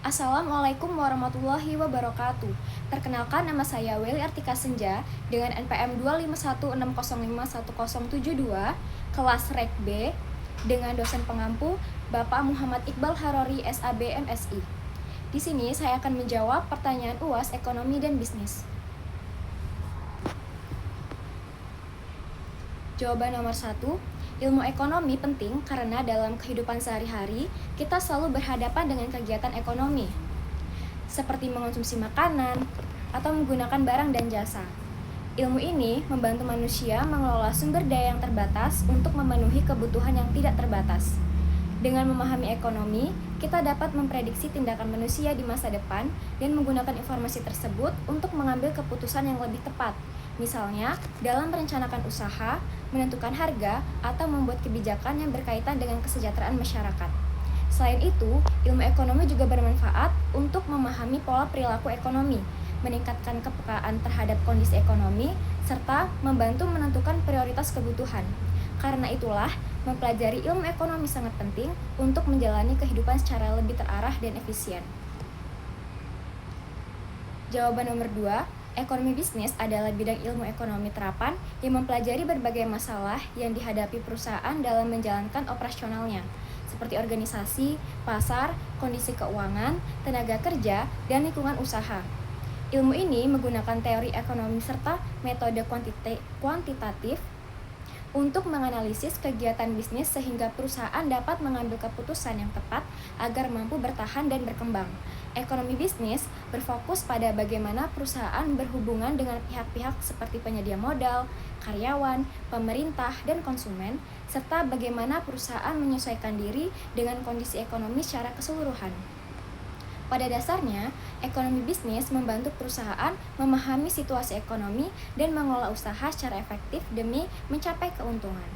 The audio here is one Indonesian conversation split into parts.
Assalamualaikum warahmatullahi wabarakatuh. Perkenalkan, nama saya Welly Artika Senja dengan NPM 25160510072, kelas Rek B, dengan dosen pengampu Bapak Muhammad Iqbal Harori SAB MSI. Di sini saya akan menjawab pertanyaan UAS Ekonomi dan Bisnis. Jawaban nomor 1, ilmu ekonomi penting karena dalam kehidupan sehari-hari kita selalu berhadapan dengan kegiatan ekonomi, seperti mengonsumsi makanan atau menggunakan barang dan jasa. Ilmu ini membantu manusia mengelola sumber daya yang terbatas untuk memenuhi kebutuhan yang tidak terbatas. Dengan memahami ekonomi, kita dapat memprediksi tindakan manusia di masa depan dan menggunakan informasi tersebut untuk mengambil keputusan yang lebih tepat. Misalnya, dalam merencanakan usaha, menentukan harga, atau membuat kebijakan yang berkaitan dengan kesejahteraan masyarakat. Selain itu, ilmu ekonomi juga bermanfaat untuk memahami pola perilaku ekonomi, meningkatkan kepekaan terhadap kondisi ekonomi, serta membantu menentukan prioritas kebutuhan. Karena itulah, mempelajari ilmu ekonomi sangat penting untuk menjalani kehidupan secara lebih terarah dan efisien. Jawaban nomor 2, ekonomi bisnis adalah bidang ilmu ekonomi terapan yang mempelajari berbagai masalah yang dihadapi perusahaan dalam menjalankan operasionalnya, seperti organisasi, pasar, kondisi keuangan, tenaga kerja, dan lingkungan usaha. Ilmu ini menggunakan teori ekonomi serta metode kuantitatif untuk menganalisis kegiatan bisnis sehingga perusahaan dapat mengambil keputusan yang tepat agar mampu bertahan dan berkembang. Ekonomi bisnis berfokus pada bagaimana perusahaan berhubungan dengan pihak-pihak seperti penyedia modal, karyawan, pemerintah, dan konsumen, serta bagaimana perusahaan menyesuaikan diri dengan kondisi ekonomi secara keseluruhan. Pada dasarnya, ekonomi bisnis membantu perusahaan memahami situasi ekonomi dan mengelola usaha secara efektif demi mencapai keuntungan.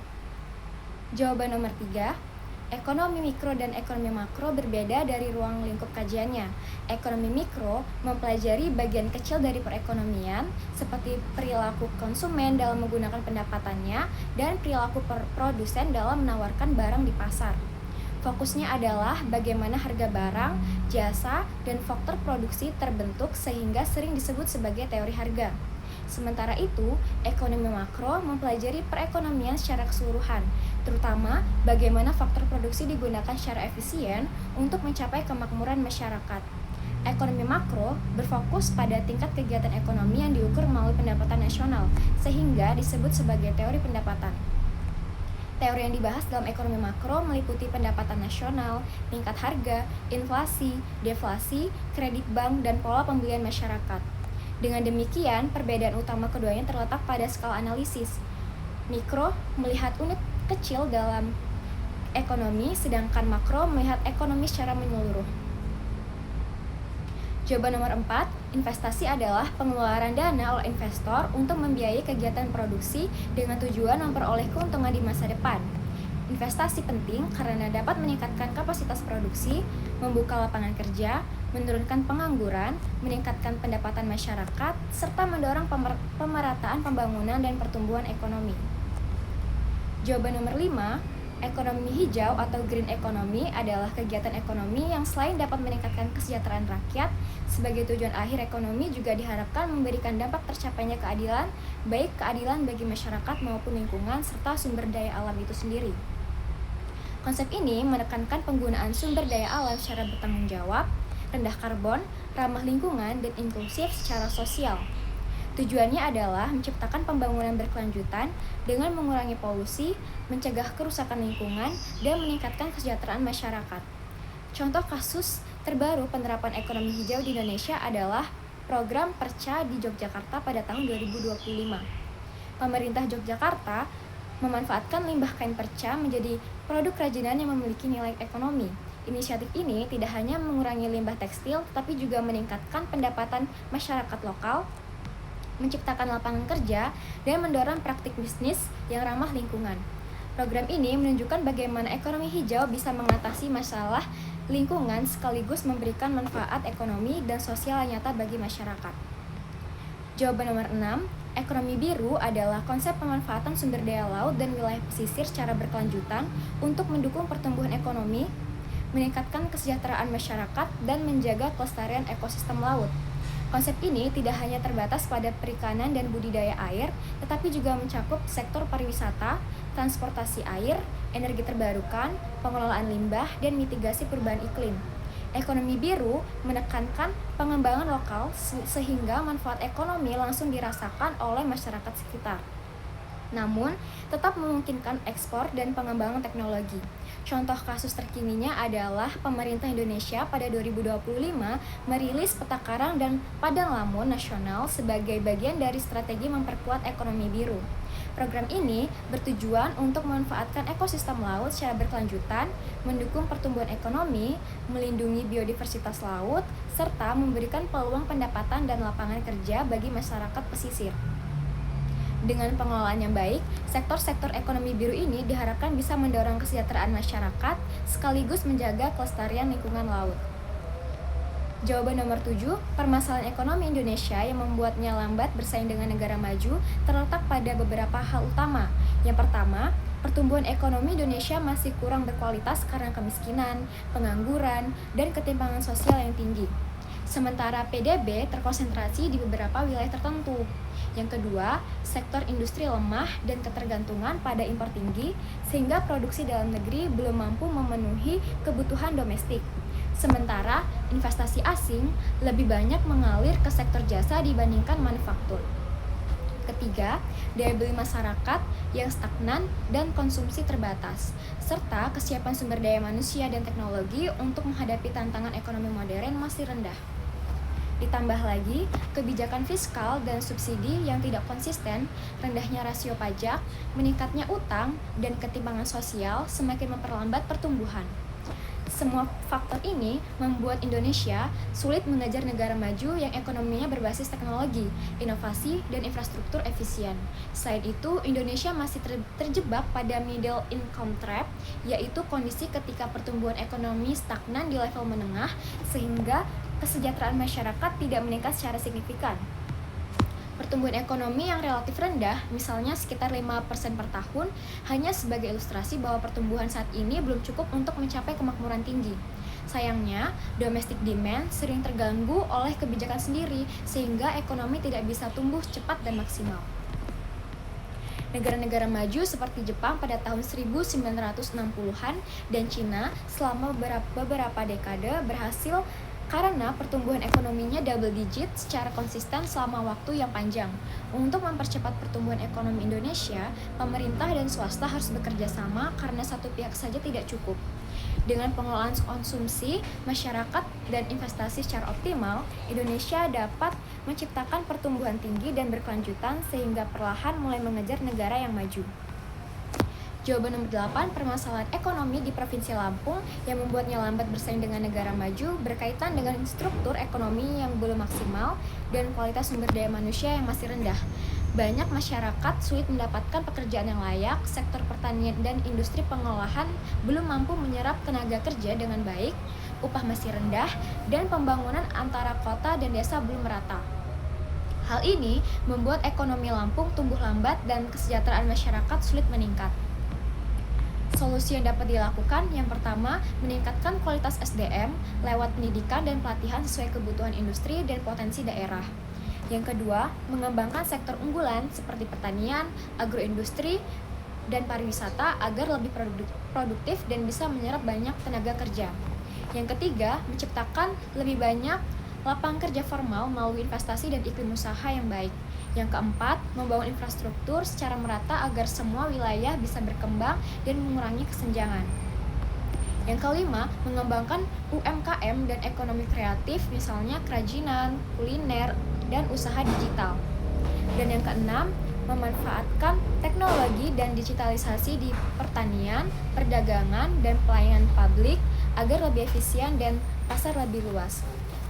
Jawaban nomor 3, ekonomi mikro dan ekonomi makro berbeda dari ruang lingkup kajiannya. Ekonomi mikro mempelajari bagian kecil dari perekonomian, seperti perilaku konsumen dalam menggunakan pendapatannya dan perilaku produsen dalam menawarkan barang di pasar. Fokusnya adalah bagaimana harga barang, jasa, dan faktor produksi terbentuk sehingga sering disebut sebagai teori harga. Sementara itu, ekonomi makro mempelajari perekonomian secara keseluruhan, terutama bagaimana faktor produksi digunakan secara efisien untuk mencapai kemakmuran masyarakat. Ekonomi makro berfokus pada tingkat kegiatan ekonomi yang diukur melalui pendapatan nasional, sehingga disebut sebagai teori pendapatan. Teori yang dibahas dalam ekonomi makro meliputi pendapatan nasional, tingkat harga, inflasi, deflasi, kredit bank, dan pola pembelian masyarakat. Dengan demikian, perbedaan utama keduanya terletak pada skala analisis. Mikro melihat unit kecil dalam ekonomi, sedangkan makro melihat ekonomi secara menyeluruh. Jawaban nomor 4, investasi adalah pengeluaran dana oleh investor untuk membiayai kegiatan produksi dengan tujuan memperoleh keuntungan di masa depan. Investasi penting karena dapat meningkatkan kapasitas produksi, membuka lapangan kerja, menurunkan pengangguran, meningkatkan pendapatan masyarakat, serta mendorong pemerataan pembangunan dan pertumbuhan ekonomi. Jawaban nomor 5, ekonomi hijau atau green economy adalah kegiatan ekonomi yang selain dapat meningkatkan kesejahteraan rakyat, sebagai tujuan akhir ekonomi juga diharapkan memberikan dampak tercapainya keadilan, baik keadilan bagi masyarakat maupun lingkungan serta sumber daya alam itu sendiri. Konsep ini menekankan penggunaan sumber daya alam secara bertanggung jawab, rendah karbon, ramah lingkungan, dan inklusif secara sosial. Tujuannya adalah menciptakan pembangunan berkelanjutan dengan mengurangi polusi, mencegah kerusakan lingkungan, dan meningkatkan kesejahteraan masyarakat. Contoh kasus terbaru penerapan ekonomi hijau di Indonesia adalah program Perca di Yogyakarta pada tahun 2025. Pemerintah Yogyakarta memanfaatkan limbah kain perca menjadi produk kerajinan yang memiliki nilai ekonomi. Inisiatif ini tidak hanya mengurangi limbah tekstil, tapi juga meningkatkan pendapatan masyarakat lokal, menciptakan lapangan kerja, dan mendorong praktik bisnis yang ramah lingkungan. Program ini menunjukkan bagaimana ekonomi hijau bisa mengatasi masalah lingkungan sekaligus memberikan manfaat ekonomi dan sosial yang nyata bagi masyarakat. Jawaban nomor 6, ekonomi biru adalah konsep pemanfaatan sumber daya laut dan wilayah pesisir secara berkelanjutan untuk mendukung pertumbuhan ekonomi. meningkatkan kesejahteraan masyarakat, dan menjaga kelestarian ekosistem laut. Konsep ini tidak hanya terbatas pada perikanan dan budidaya air, tetapi juga mencakup sektor pariwisata, transportasi air, energi terbarukan, pengelolaan limbah, dan mitigasi perubahan iklim. Ekonomi biru menekankan pengembangan lokal sehingga manfaat ekonomi langsung dirasakan oleh masyarakat sekitar. Namun, tetap memungkinkan ekspor dan pengembangan teknologi. Contoh kasus terkininya adalah pemerintah Indonesia pada 2025 merilis peta karang dan padang lamun nasional sebagai bagian dari strategi memperkuat ekonomi biru. Program ini bertujuan untuk memanfaatkan ekosistem laut secara berkelanjutan, mendukung pertumbuhan ekonomi, melindungi biodiversitas laut, serta memberikan peluang pendapatan dan lapangan kerja bagi masyarakat pesisir. Dengan pengelolaan yang baik, sektor-sektor ekonomi biru ini diharapkan bisa mendorong kesejahteraan masyarakat sekaligus menjaga kelestarian lingkungan laut. Jawaban nomor 7, permasalahan ekonomi Indonesia yang membuatnya lambat bersaing dengan negara maju terletak pada beberapa hal utama. Yang pertama, pertumbuhan ekonomi Indonesia masih kurang berkualitas karena kemiskinan, pengangguran, dan ketimpangan sosial yang tinggi. Sementara PDB terkonsentrasi di beberapa wilayah tertentu. Yang kedua, sektor industri lemah dan ketergantungan pada impor tinggi sehingga produksi dalam negeri belum mampu memenuhi kebutuhan domestik. Sementara investasi asing lebih banyak mengalir ke sektor jasa dibandingkan manufaktur. Ketiga, daya beli masyarakat yang stagnan dan konsumsi terbatas, serta kesiapan sumber daya manusia dan teknologi untuk menghadapi tantangan ekonomi modern masih rendah. Ditambah lagi, kebijakan fiskal dan subsidi yang tidak konsisten, rendahnya rasio pajak, meningkatnya utang, dan ketimpangan sosial semakin memperlambat pertumbuhan. Semua faktor ini membuat Indonesia sulit mengejar negara maju yang ekonominya berbasis teknologi, inovasi, dan infrastruktur efisien. Selain itu, Indonesia masih terjebak pada middle income trap, yaitu kondisi ketika pertumbuhan ekonomi stagnan di level menengah, sehingga kesejahteraan masyarakat tidak meningkat secara signifikan. Pertumbuhan ekonomi yang relatif rendah, misalnya sekitar 5% per tahun, hanya sebagai ilustrasi bahwa pertumbuhan saat ini belum cukup untuk mencapai kemakmuran tinggi. Sayangnya, domestic demand sering terganggu oleh kebijakan sendiri, sehingga ekonomi tidak bisa tumbuh cepat dan maksimal. Negara-negara maju seperti Jepang pada tahun 1960-an dan Cina selama beberapa dekade berhasil karena pertumbuhan ekonominya double digit secara konsisten selama waktu yang panjang. Untuk mempercepat pertumbuhan ekonomi Indonesia, pemerintah dan swasta harus bekerja sama karena satu pihak saja tidak cukup. Dengan pengelolaan konsumsi, masyarakat, dan investasi secara optimal, Indonesia dapat menciptakan pertumbuhan tinggi dan berkelanjutan sehingga perlahan mulai mengejar negara yang maju. Jawaban nomor 8, permasalahan ekonomi di Provinsi Lampung yang membuatnya lambat bersaing dengan negara maju berkaitan dengan struktur ekonomi yang belum maksimal dan kualitas sumber daya manusia yang masih rendah. Banyak masyarakat sulit mendapatkan pekerjaan yang layak, sektor pertanian dan industri pengolahan belum mampu menyerap tenaga kerja dengan baik, upah masih rendah, dan pembangunan antara kota dan desa belum merata. Hal ini membuat ekonomi Lampung tumbuh lambat dan kesejahteraan masyarakat sulit meningkat. Solusi yang dapat dilakukan, yang pertama, meningkatkan kualitas SDM lewat pendidikan dan pelatihan sesuai kebutuhan industri dan potensi daerah. Yang kedua, mengembangkan sektor unggulan seperti pertanian, agroindustri, dan pariwisata agar lebih produktif dan bisa menyerap banyak tenaga kerja. Yang ketiga, menciptakan lebih banyak lapangan kerja formal melalui investasi dan iklim usaha yang baik. Yang keempat, membangun infrastruktur secara merata agar semua wilayah bisa berkembang dan mengurangi kesenjangan. Yang kelima, mengembangkan UMKM dan ekonomi kreatif, misalnya kerajinan, kuliner, dan usaha digital. Dan yang keenam, memanfaatkan teknologi dan digitalisasi di pertanian, perdagangan, dan pelayanan publik agar lebih efisien dan pasar lebih luas.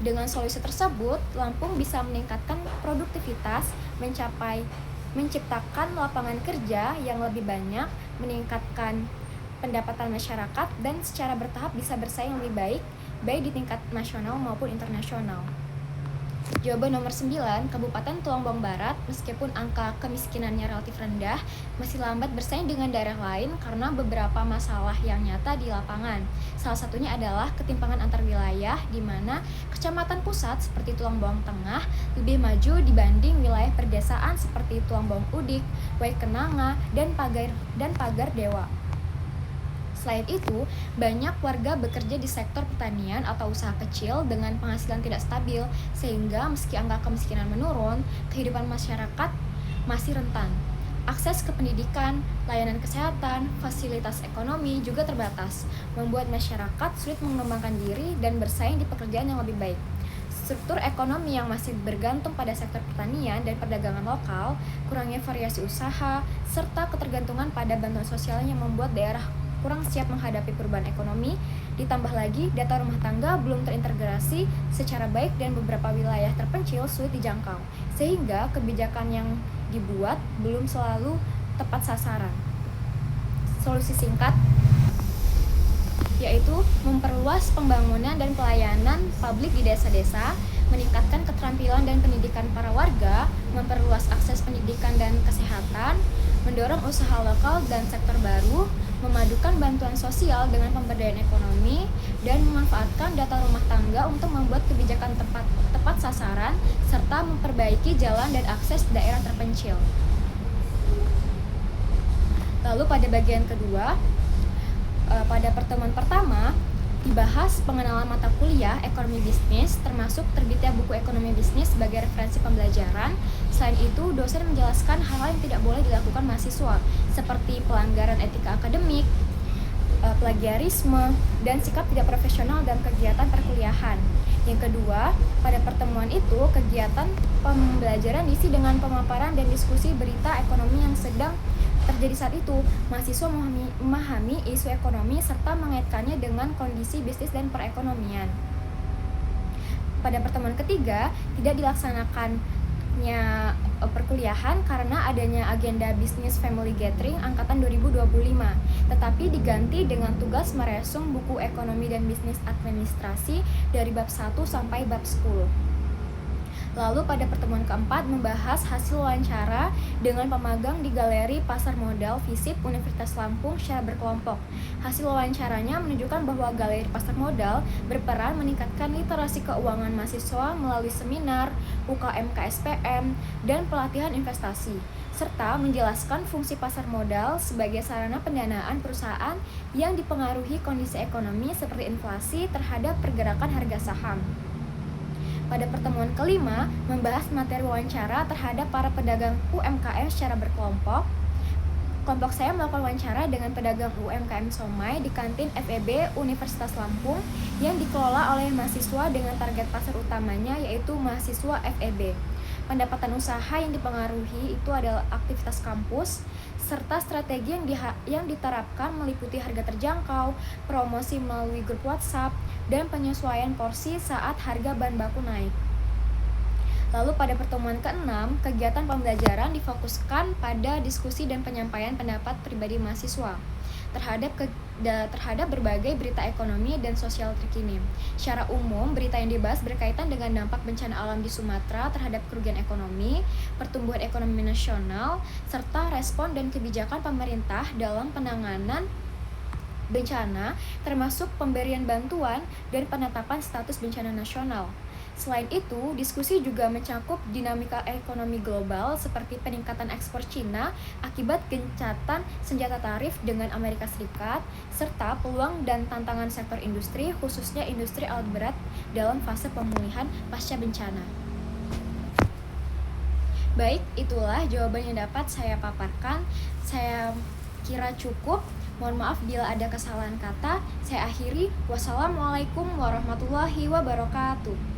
Dengan solusi tersebut, Lampung bisa meningkatkan produktivitas, menciptakan lapangan kerja yang lebih banyak, meningkatkan pendapatan masyarakat, dan secara bertahap bisa bersaing lebih baik di tingkat nasional maupun internasional. Jawaban nomor 9, Kabupaten Tulangbong Barat, meskipun angka kemiskinannya relatif rendah, masih lambat bersaing dengan daerah lain karena beberapa masalah yang nyata di lapangan. Salah satunya adalah ketimpangan antar wilayah, di mana kecamatan pusat seperti Tulangbong Tengah lebih maju dibanding wilayah perdesaan seperti Tulangbong Udik, Waikenanga, dan Pagar Dewa. Selain itu, banyak warga bekerja di sektor pertanian atau usaha kecil dengan penghasilan tidak stabil, sehingga meski angka kemiskinan menurun, kehidupan masyarakat masih rentan. Akses ke pendidikan, layanan kesehatan, fasilitas ekonomi juga terbatas, membuat masyarakat sulit mengembangkan diri dan bersaing di pekerjaan yang lebih baik. Struktur ekonomi yang masih bergantung pada sektor pertanian dan perdagangan lokal, kurangnya variasi usaha, serta ketergantungan pada bantuan sosial yang membuat daerah kurang siap menghadapi perubahan ekonomi, ditambah lagi data rumah tangga belum terintegrasi secara baik dan beberapa wilayah terpencil sulit dijangkau, sehingga kebijakan yang dibuat belum selalu tepat sasaran. Solusi singkat yaitu memperluas pembangunan dan pelayanan publik di desa-desa, meningkatkan keterampilan dan pendidikan para warga, memperluas akses pendidikan dan kesehatan, mendorong usaha lokal dan sektor baru, memadukan bantuan sosial dengan pemberdayaan ekonomi, dan memanfaatkan data rumah tangga untuk membuat kebijakan tepat sasaran, serta memperbaiki jalan dan akses daerah terpencil. Lalu pada bagian kedua, pada pertemuan pertama, dibahas pengenalan mata kuliah ekonomi bisnis, termasuk terbitnya buku ekonomi bisnis sebagai referensi pembelajaran. Selain itu, dosen menjelaskan hal-hal yang tidak boleh dilakukan mahasiswa, seperti pelanggaran etika akademik, plagiarisme, dan sikap tidak profesional dalam kegiatan perkuliahan. Yang kedua, pada pertemuan itu, kegiatan pembelajaran diisi dengan pemaparan dan diskusi berita ekonomi yang sedang terjadi saat itu. Mahasiswa memahami isu ekonomi serta mengaitkannya dengan kondisi bisnis dan perekonomian. Pada pertemuan ketiga, tidak dilaksanakannya perkuliahan karena adanya agenda bisnis family gathering angkatan 2025, tetapi diganti dengan tugas meresum buku ekonomi dan bisnis administrasi dari bab 1 sampai bab 10. Lalu pada pertemuan keempat membahas hasil wawancara dengan pemagang di Galeri Pasar Modal FISIP Universitas Lampung secara berkelompok. Hasil wawancaranya menunjukkan bahwa Galeri Pasar Modal berperan meningkatkan literasi keuangan mahasiswa melalui seminar, UKM KSPM, dan pelatihan investasi, serta menjelaskan fungsi pasar modal sebagai sarana pendanaan perusahaan yang dipengaruhi kondisi ekonomi seperti inflasi terhadap pergerakan harga saham. Pada pertemuan kelima, membahas materi wawancara terhadap para pedagang UMKM secara berkelompok. Kelompok saya melakukan wawancara dengan pedagang UMKM somai di kantin FEB Universitas Lampung yang dikelola oleh mahasiswa dengan target pasar utamanya yaitu mahasiswa FEB. Pendapatan usaha yang dipengaruhi itu adalah aktivitas kampus, serta strategi yang diterapkan meliputi harga terjangkau, promosi melalui grup WhatsApp, dan penyesuaian porsi saat harga bahan baku naik. Lalu pada pertemuan ke-6, kegiatan pembelajaran difokuskan pada diskusi dan penyampaian pendapat pribadi mahasiswa terhadap berbagai berita ekonomi dan sosial terkini. Secara umum, berita yang dibahas berkaitan dengan dampak bencana alam di Sumatera terhadap kerugian ekonomi, pertumbuhan ekonomi nasional, serta respon dan kebijakan pemerintah dalam penanganan bencana, termasuk pemberian bantuan dan penetapan status bencana nasional. Selain itu, diskusi juga mencakup dinamika ekonomi global seperti peningkatan ekspor Cina akibat gencatan senjata tarif dengan Amerika Serikat, serta peluang dan tantangan sektor industri, khususnya industri alat berat dalam fase pemulihan pasca bencana. Baik, itulah jawaban yang dapat saya paparkan. Saya kira cukup. Mohon maaf bila ada kesalahan kata. Saya akhiri. Wassalamualaikum warahmatullahi wabarakatuh.